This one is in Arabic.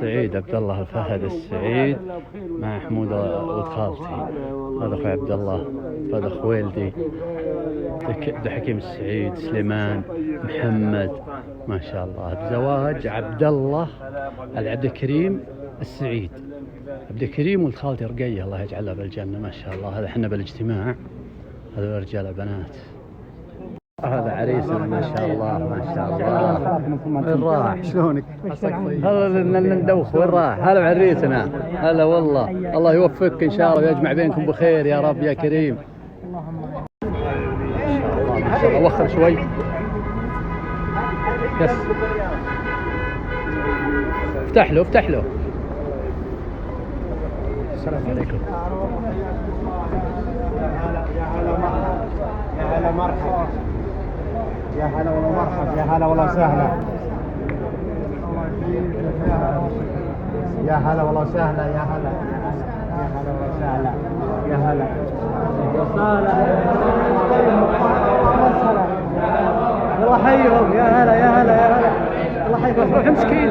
سعيد عبد الله الفهد السعيد مع محمود ولد خالتي. هذا اخوي عبد الله، هذا اخو ولدي عبد الحكيم السعيد، سليمان، محمد، ما شاء الله. بزواج عبد الله عبد الكريم السعيد، عبد الكريم ولد خالتي رقية الله يجعلها بالجنة ما شاء الله. هذا احنا بالاجتماع، هذا رجال بنات. هذا عريسنا ما شاء الله ما شاء الله. وين راح؟ شلونك؟ هلا ندوخ. وين راح؟ هلا عريسنا. هلا والله، الله يوفقك ان شاء الله ويجمع بينكم بخير يا رب يا كريم. ما شاء الله. وخر شوي بس. افتح له افتح له. السلام عليكم. يا هلا مرحبا، يا هلا والله مرحبا، يا هلا والله سهلا، يا هلا والله سهلا، يا هلا يا هلا والله سهلا، يا هلا الله يحييهم. يا هلا يا هلا يا هلا، الله يحييكم. روح مسكين.